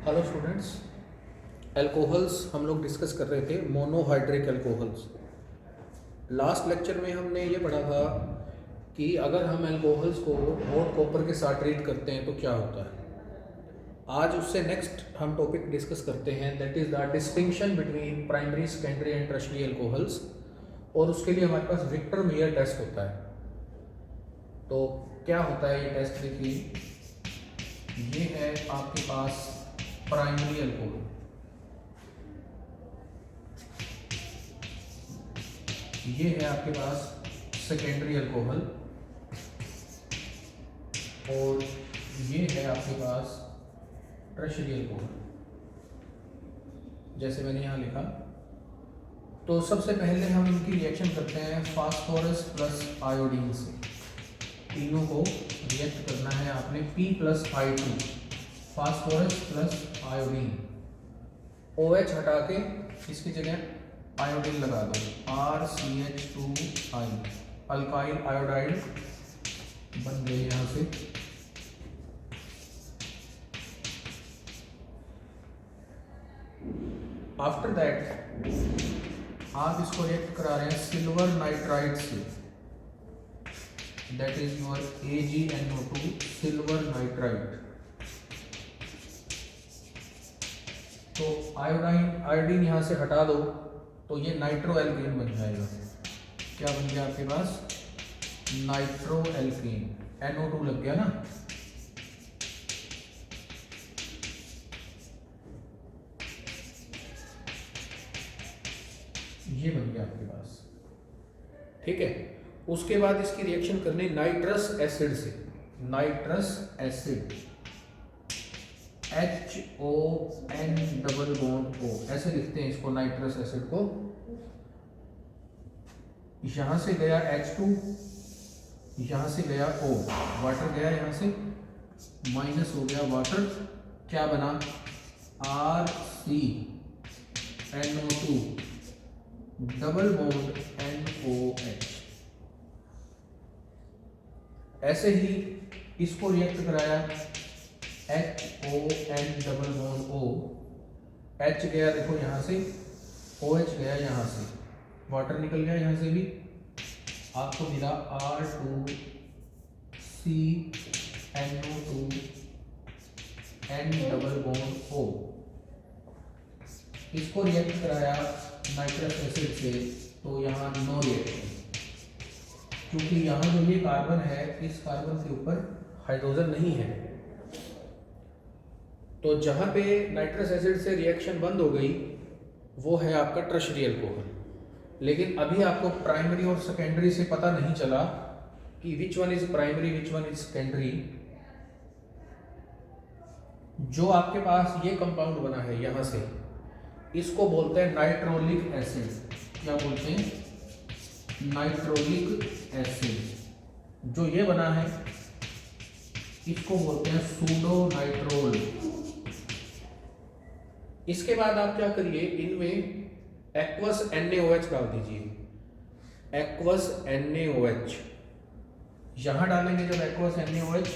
Hello students, alcohols हम लोग discuss कर रहे थे, मोनोहाइड्रिक अल्कोहल्स। लास्ट लेक्चर में हमने ये पढ़ा था कि अगर हम अल्कोहल्स को हॉट कॉपर के साथ ट्रीट करते हैं तो क्या होता है। आज उससे नेक्स्ट हम टॉपिक डिस्कस करते हैं, that is the distinction between primary, secondary and tertiary alcohols. और उसके लिए हमारे पास विक्टर मेयर टेस्ट होता है। तो क्या होता है ये टेस्ट, देखिए ये है आपके पास प्राइमरी अल्कोहल, ये है आपके पास सेकेंडरी अल्कोहल, और ये है आपके पास टर्शियरी अल्कोहल। जैसे मैंने यहाँ लिखा, तो सबसे पहले हम इनकी रिएक्शन करते हैं फास्फोरस प्लस आयोडीन से। तीनों को रिएक्ट करना है आपने P+I2, phosphorus plus iodine. OH हटा के इसकी जगह आयोडीन लगा दो, RCH2I, अल्काइल आयोडाइड बन गए यहाँ से। आफ्टर दैट आप इसको रिएक्ट करा रहे हैं सिल्वर नाइट्राइड से, that is your AgNO2 silver nitride. तो आयोडीन यहाँ से हटा दो तो ये नाइट्रो एल्केन बन जाएगा। क्या बन गया आपके पास? Nitro alkene. NO2 लग गया ना। ये बन गया आपके पास, ठीक है। उसके बाद इसकी रिएक्शन करनी नाइट्रस एसिड से। Nitrous acid HON double bond O, ऐसे लिखते हैं इसको नाइट्रस एसिड को। यहां से गया H2, यहां से गया O, वाटर गया यहां से, माइनस हो गया वाटर, क्या बना? RCNO2 double bond NOH। ऐसे ही इसको रिएक्ट कराया HON double bond O, H गया देखो यहां से, OH गया यहां से, वाटर निकल गया यहां से भी, आपको मिला R2CNO2 N double bond O। इसको रिएक्ट कराया नाइट्रस एसिड से, तो यहाँ नो रिएक्शन, क्योंकि यहाँ जो ये कार्बन है, इस कार्बन के ऊपर हाइड्रोजन नहीं है। तो जहाँ पे नाइट्रस एसिड से रिएक्शन बंद हो गई वो है आपका टर्शियरी अल्कोहल। लेकिन अभी आपको प्राइमरी और सेकेंडरी से पता नहीं चला कि which one is primary which one is secondary. जो आपके पास ये कंपाउंड बना है यहाँ से, इसको बोलते हैं नाइट्रोलिक एसिड। क्या बोलते हैं? Nitrolic acid. जो ये बना है इसको बोलते हैं सूडो नाइट्रोल। इसके बाद आप क्या करिए, इनमें एक्वस NaOH डाल दीजिए। एक्वस NaOH यहां डालेंगे जब एक्वस NaOH,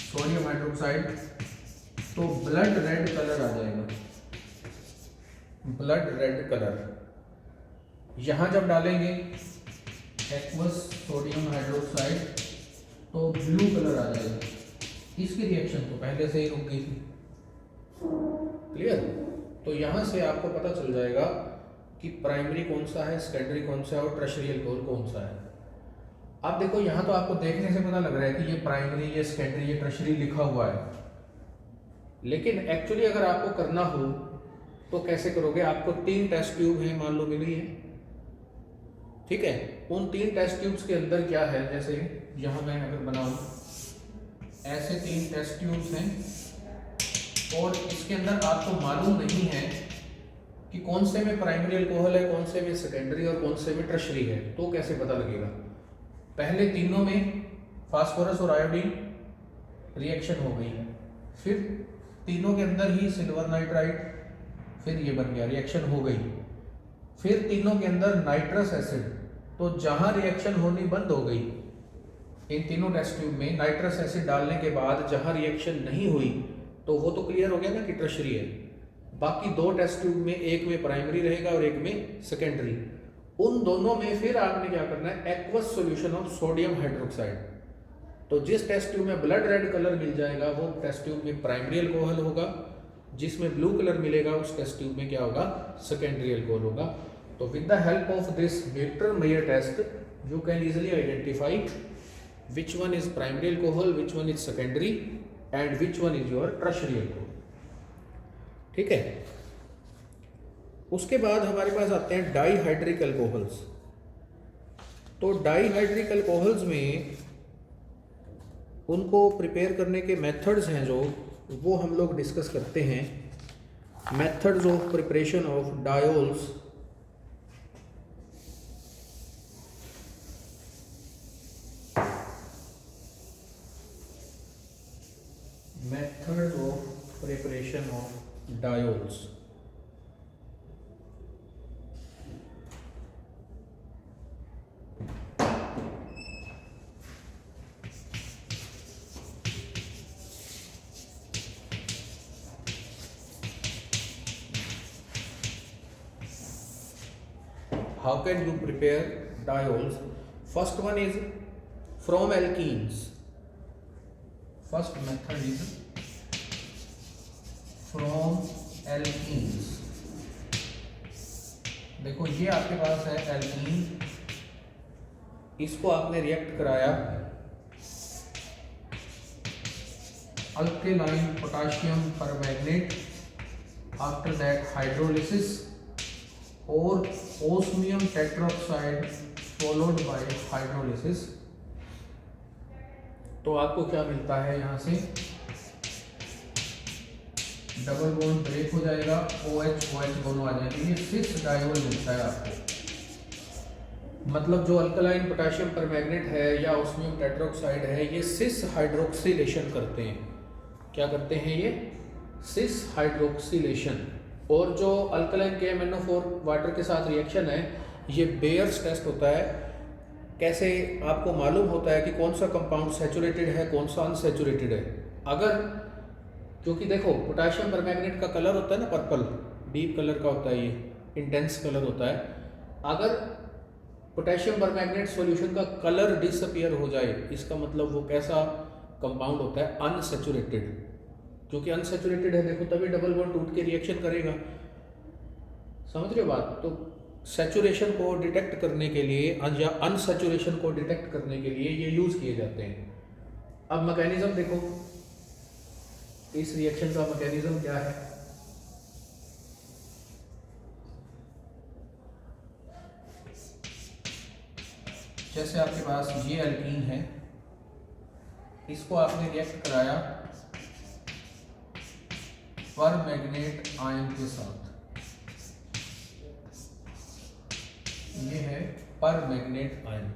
सोडियम हाइड्रोक्साइड, तो ब्लड रेड कलर आ जाएगा, ब्लड रेड कलर। यहां जब डालेंगे एक्वस सोडियम हाइड्रोक्साइड तो ब्लू कलर आ जाएगा। इसकी रिएक्शन तो पहले से ही रुक गई थी, क्लियर। तो यहां से आपको पता चल जाएगा कि प्राइमरी कौन सा है, सेकेंडरी कौन सा है और टर्शियरी अल्कोहल कौन सा है। अब देखो यहाँ तो आपको देखने से पता लग रहा है कि ये प्राइमरी, ये सेकेंडरी, ये टर्शियरी लिखा हुआ है, लेकिन एक्चुअली अगर आपको करना हो तो कैसे करोगे? आपको 3 टेस्ट ट्यूब है, मान लो मिली है, ठीक है। उन 3 टेस्ट ट्यूब्स के अंदर क्या है, जैसे यहाँ मैं अगर बनाऊं, ऐसे 3 टेस्ट ट्यूब्स हैं, और इसके अंदर आपको मालूम नहीं है कि कौन से में प्राइमरी अल्कोहल है, कौन से में सेकेंडरी और कौन से में टर्शियरी है। तो कैसे पता लगेगा? पहले तीनों में फास्फोरस और आयोडीन रिएक्शन हो गई, फिर तीनों के अंदर ही सिल्वर नाइट्राइड, फिर ये बन गया, रिएक्शन हो गई। फिर तीनों के अंदर नाइट्रस एसिड, तो जहां रिएक्शन होनी बंद हो गई इन तीनों टेस्ट ट्यूब में नाइट्रस एसिड डालने के बाद जहाँ रिएक्शन नहीं हुई तो वो तो क्लियर हो गया ना कि टर्शरी है। बाकी दो टेस्ट ट्यूब में एक में प्राइमरी रहेगा और एक में सेकेंडरी। उन दोनों में फिर आपने क्या करना है, aqueous solution of sodium hydroxide. तो जिस टेस्ट ट्यूब में ब्लड रेड कलर मिल जाएगा वो टेस्ट ट्यूब में प्राइमरी अल्कोहल होगा, जिसमें ब्लू कलर मिलेगा उस टेस्ट ट्यूब में क्या होगा, सेकेंडरी अल्कोहल होगा। तो with the help of this meter test you can easily identify which one is primary alcohol, which one is secondary and which one is your tertiary alcohol। ठीक है। उसके बाद हमारे पास आते हैं डाईहाइड्रिक अल्कोहल्स। तो डाईहाइड्रिक अल्कोहल्स में उनको प्रिपेयर करने के मेथड्स हैं जो वो हम लोग डिस्कस करते हैं। Methods of preparation of diols. Method of preparation of diols। How can you prepare diols? First one is from alkenes। First method is from alkenes। देखो ये आपके पास है एल्कीन, इसको आपने रिएक्ट कराया alkaline potassium permanganate, after that hydrolysis और osmium tetroxide followed by hydrolysis. तो आपको क्या मिलता है, यहाँ से डबल बॉन्ड ब्रेक हो जाएगा, OH OH दोनों आ जाएंगे, ये 6 डायोल मिलता है आपको। मतलब जो अल्कलाइन पोटेशियम परमैंगनेट है या ओस्मियम टेट्राऑक्साइड है, ये 6 हाइड्रोक्सिलेशन करते हैं। क्या करते हैं ये? 6 हाइड्रोक्सिलेशन। और जो अल्कलाइन KMnO4 वाटर के साथ रिएक्शन है, ये बेयर्स टेस्ट होता है। कैसे आपको मालूम होता है कि कौन सा कंपाउंड सैचुरेटेड है, कौन सा अनसैचुरेटेड है? अगर, क्योंकि देखो पोटेशियम परमैंगनेट का कलर होता है ना पर्पल, डीप कलर का होता है, ये इंटेंस कलर होता है। अगर पोटेशियम परमैंगनेट सॉल्यूशन का कलर डिसअपीयर हो जाए, इसका मतलब वो कैसा कंपाउंड होता है? अनसैचुरेटेड। क्योंकि अनसैचुरेटेड है, देखो तभी डबल बॉन्ड टूट के रिएक्शन करेगा। समझ रहे हो बात? तो सैचुरेशन को डिटेक्ट करने के लिए या अनसैचुरेशन को डिटेक्ट करने के लिए ये यूज किए जाते हैं। अब मैकेनिज्म देखो, इस रिएक्शन का मैकेनिज्म क्या है? जैसे आपके पास ये एल्कीन है, इसको आपने रिएक्ट कराया परमैंगनेट आयन के साथ। ये है परमैंगनेट आयन।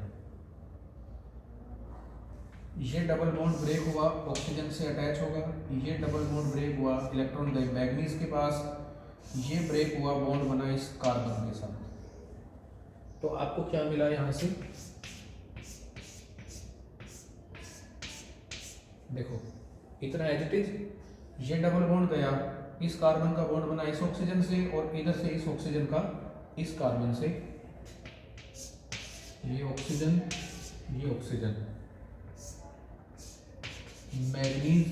ये डबल बॉन्ड ब्रेक हुआ, ऑक्सीजन से अटैच होगा। ये डबल बॉन्ड ब्रेक हुआ, इलेक्ट्रॉन गए मैग्नीज के पास। ये ब्रेक हुआ, बॉन्ड बना इस कार्बन के साथ। तो आपको क्या मिला यहाँ से? देखो इतना एज इट इज। ये डबल बॉन्ड गया, इस कार्बन का बॉन्ड बना इस ऑक्सीजन से, और इधर से इस ऑक्सीजन का इस कार्बन से। ये ऑक्सीजन, ये oxygen, manganese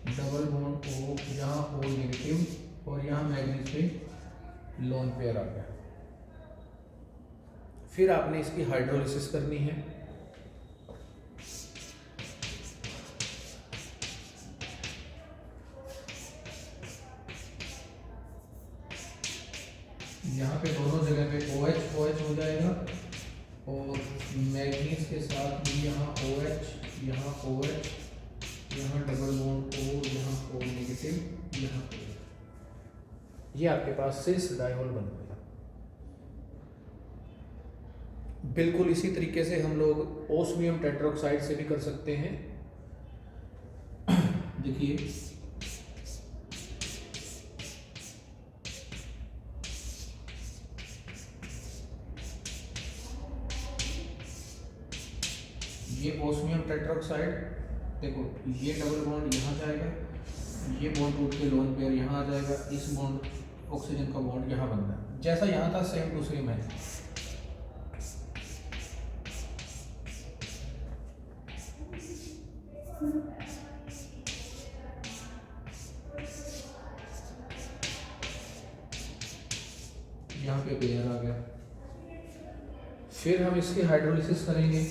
double bond O, यहाँ O नेगेटिव और यहाँ मैग्नीज पे लोन पेयर आ गया। फिर आपने इसकी हाइड्रोलिसिस करनी है। यहाँ पे दोनों जगह पे OH OH हो जाएगा, और मैग्नीज के साथ भी यहाँ OH, यहाँ OH, यहाँ डबल बॉन्ड O, यहाँ O नेगेटिव, यहाँ O। ये आपके पास 6 डायोल बन गया। बिल्कुल इसी तरीके से हम लोग ओस्मियम टेट्राऑक्साइड से भी कर सकते हैं। देखिए ये ओस्मियम टेट्राऑक्साइड, देखो ये डबल बॉन्ड यहाँ जाएगा, ये बॉन्ड टूट के लोन पेयर यहाँ आ जाएगा, इस बॉन्ड ऑक्सीजन का बॉन्ड यहाँ बनता है, जैसा यहाँ था सेम टू सेम है। यहाँ पे पेयर आ गया। फिर हम इसकी हाइड्रोलिसिस करेंगे।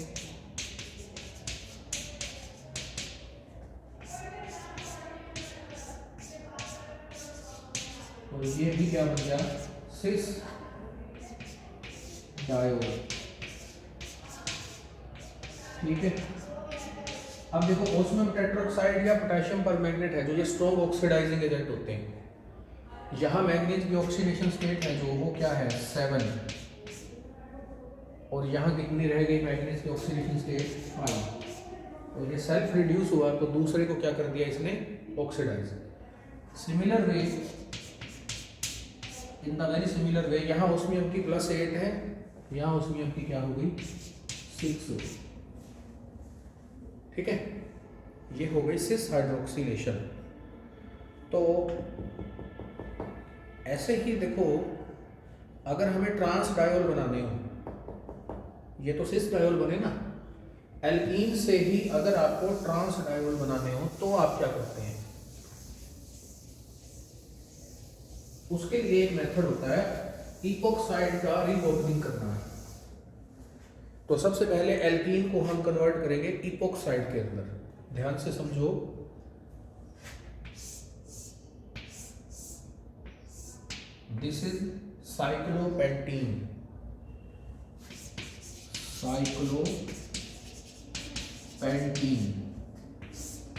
तो ये भी क्या बन गया, सिस डायोल। ठीक है, अब देखो ओस्मियम टेट्राऑक्साइड या पोटेशियम परमैंगनेट है जो ये स्ट्रॉन्ग ऑक्सीडाइजिंग एजेंट होते हैं। यहाँ मैंगनीज की ऑक्सीडेशन स्टेट है जो वो क्या है 7, और यहाँ कितनी रह गई मैंगनीज की ऑक्सीडेशन स्टेट 5। और ये सेल्फ रिड्यूस हुआ तो दूसरे को क्या कर दिया इसने, oxidise. Similar way, in the very similar way, यहाँ ओस्मियम की +8 है, यहाँ ओस्मियम की क्या हो गई 6 हो गई। ठीक है, ये हो गई सिस हाइड्रोक्सिलेशन। तो ऐसे ही देखो, अगर हमें ट्रांस डायोल बनाने हो, ये तो सिस डायोल बने ना, एल्कीन से ही अगर आपको ट्रांस डायोल बनाने हो तो आप क्या करते हैं, उसके लिए एक मेथड होता है इपोक्साइड का रिंग ओपनिंग करना है। तो सबसे पहले एल्कीन को हम कन्वर्ट करेंगे इपोक्साइड के अंदर, ध्यान से समझो। दिस इज साइक्लोपेंटीन,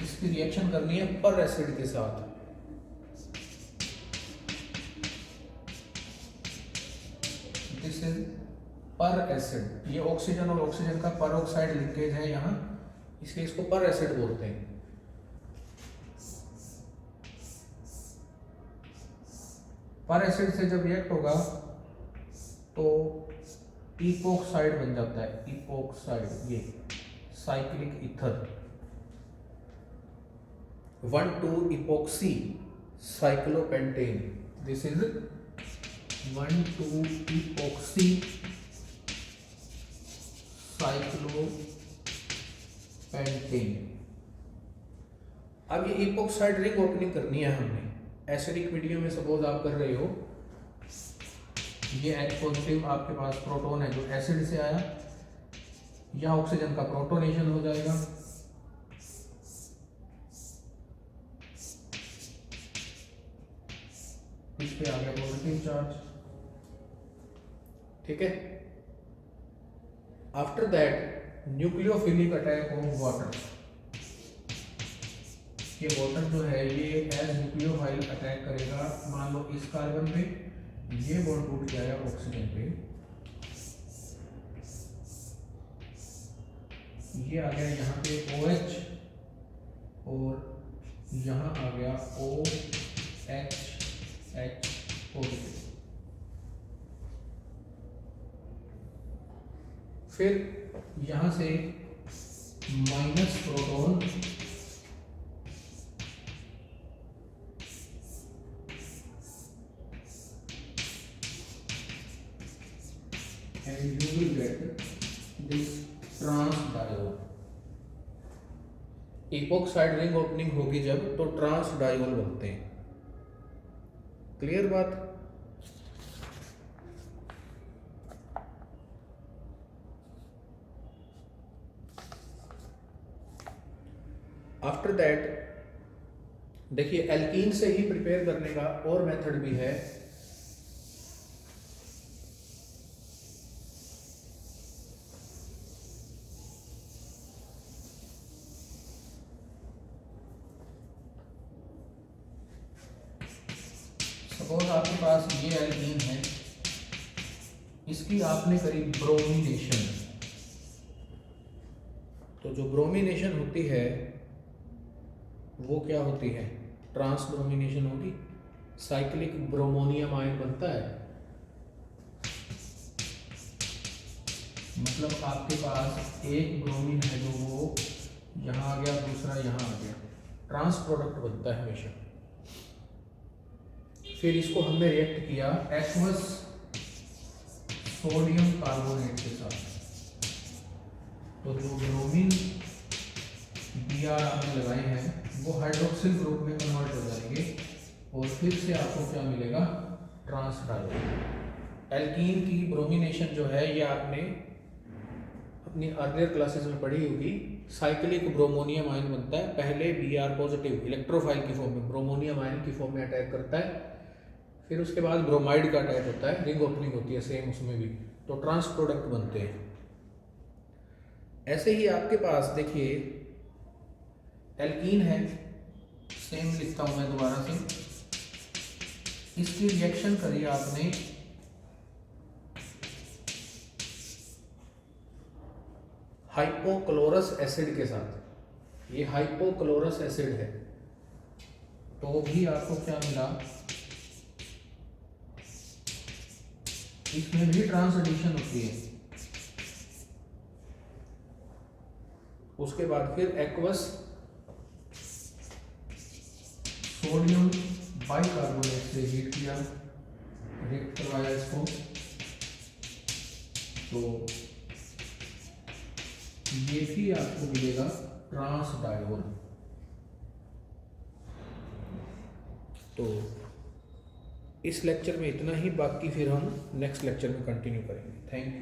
इसकी रिएक्शन करनी है पर एसिड के साथ। दिस इज पर एसिड, ये ऑक्सीजन और ऑक्सीजन का पर ऑक्साइड लिंकेज है यहाँ, इसलिए इसको पर एसिड बोलते हैं। पर एसिड से जब रिएक्ट होगा तो इपोक्साइड बन जाता है, इपोक्साइड, ये cyclic ether 1,2 epoxy cyclopentane. This is 1,2 epoxy cyclopentane. अब ये इपोक्साइड रिंग ओपनिंग करनी है हमने एसिडिक मीडियम में। सपोज आप कर रहे हो, ये H पॉजिटिव आपके पास प्रोटॉन है जो एसिड से आया, या ऑक्सीजन का प्रोटोनेशन हो जाएगा, इस पे आ गया पॉजिटिव चार्ज। ठीक है, after that nucleophilic attack of water, ये वाटर जो है ये एज न्यूक्लियोफाइल अटैक करेगा। मान लो इस कार्बन पे ये बॉन्ड टूट गया ऑक्सीजन पे, ये आ गया यहाँ पे OH और यहाँ आ गया OH पॉजिटिव। फिर यहाँ से minus proton and you will get this trans diol। Epoxide ring opening होगी जब तो ट्रांस डायोल बनते हैं। क्लियर बात? आफ्टर दैट देखिए एल्कीन से ही प्रिपेयर करने का और मेथड भी है। सपोज आपके पास ये एल्कीन है, इसकी आपने करी ब्रोमिनेशन, तो जो ब्रोमिनेशन होती है वो क्या होती है, ट्रांस ब्रोमिनेशन होगी, साइक्लिक ब्रोमोनियम आयन बनता है। मतलब आपके पास एक ब्रोमीन है जो वो यहाँ आ गया, दूसरा यहाँ आ गया, ट्रांस प्रोडक्ट बनता है हमेशा। फिर इसको हमने रिएक्ट किया एक्वस सोडियम कार्बोनेट के साथ, तो जो ब्रोमीन Br आपने लगाए हैं वो हाइड्रोक्सिल ग्रुप में कन्वर्ट हो जाएंगे और फिर से आपको क्या मिलेगा, ट्रांस डाइऑन। एल्कीन की ब्रोमिनेशन जो है ये आपने अपनी अर्लियर क्लासेस में पढ़ी होगी। साइक्लिक ब्रोमोनियम आयन बनता है, पहले Br पॉजिटिव इलेक्ट्रोफाइल की फॉर्म में ब्रोमोनियम आयन की फॉर्म में अटैक करता है, फिर उसके बाद ब्रोमाइड का अटैक होता है, रिंग ओपनिंग होती है सेम उसमें भी, तो ट्रांस प्रोडक्ट बनते हैं। ऐसे ही आपके पास देखिए एल्कीन है, सेम लिखता हूं मैं दोबारा से, इसकी रिएक्शन करी आपने हाइपोक्लोरस एसिड के साथ, ये हाइपोक्लोरस एसिड है, तो भी आपको क्या मिला, इसमें भी ट्रांस एडिशन होती है। उसके बाद फिर एक्वस सोडियम बाइकार्बोनेट से हीट किया, रिएक्ट करवाया इसको, तो ये भी आपको मिलेगा ट्रांस डायोन। तो इस लेक्चर में इतना ही, बाकी फिर हम नेक्स्ट लेक्चर में कंटिन्यू करेंगे। Thank you.